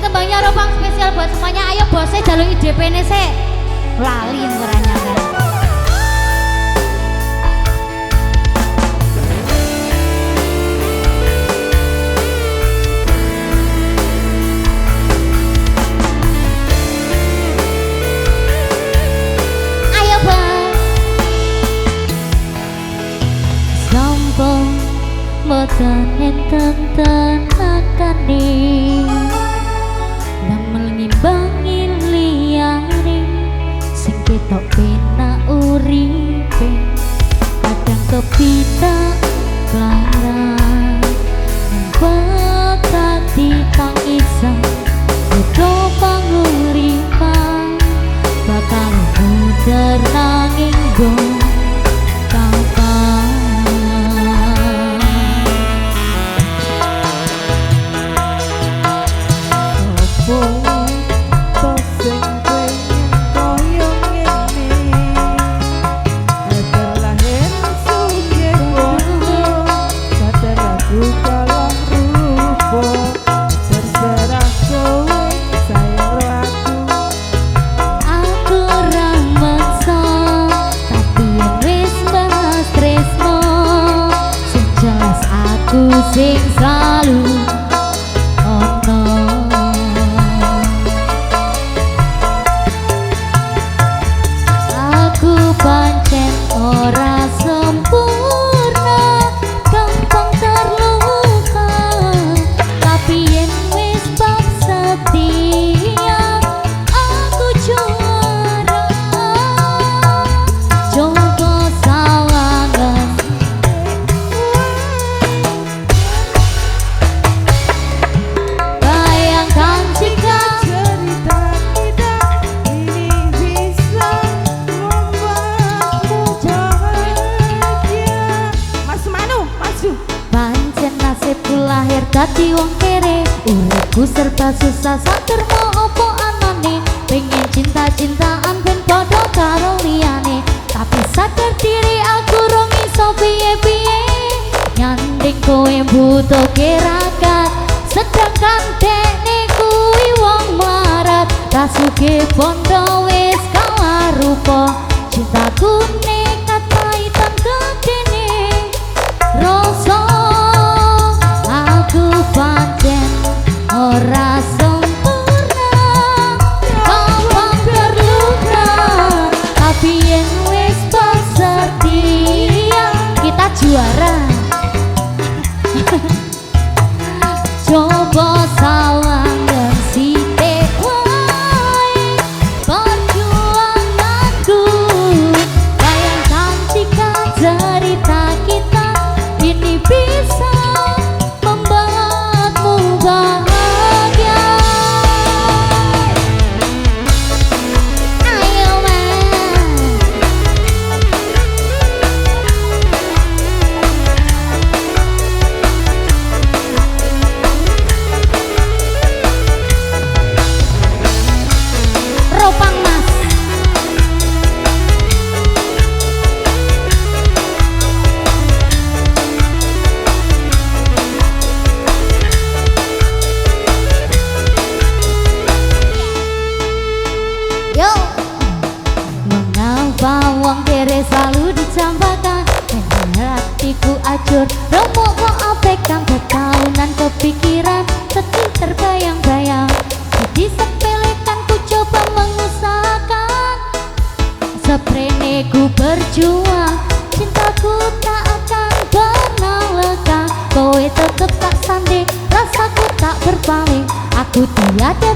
tembangnya Ropang spesial buat semuanya. Ayo bosnya jalur IDP-nya sih. Lali nguranya kan. Ayo bang. Sombong boten enten tenakane. Ngimbangi liyane sing ketok penak uripe kadang kepitak kelaran membuat hati tangisan kudu panguripan bakal muter nanging gong sing selalu ono. Aku pancen ora sempurna, gampang terluka, tapi yen wis bab setia aku juara. Coba sawangan lahir dadi wong kere, uripku serba susah sater mau opo anane, pengen cinta-cintaan ben padha karo liyane, tapi sadar diri aku rong iso piye-piye, nyanding kowe butuh kerakat, sedangkan dekne kuwi wong marat, kasuge bondo wis kalah rupa, cintaku nekat paitan gedene rasa. Aku pancen ora sempurna, gampang terluka, tapi yen wis setia kita juara. Coba sawangan sithik wae perjuanganku, bayangkan jika cerita kita ini bisa bahagia. Ayo man, Ropang mas. Yo, mengapa wong kere selalu dicampakan? Hatiku acur, romok kok apekan bertahunan kepikiran, sedih terbayang-bayang, jadi sepelekan ku coba mengusahakan, seprene ku berjuang, cintaku tak akan pernah lekang, kowe tetep tak sanding, rasaku tak berpaling, aku tiada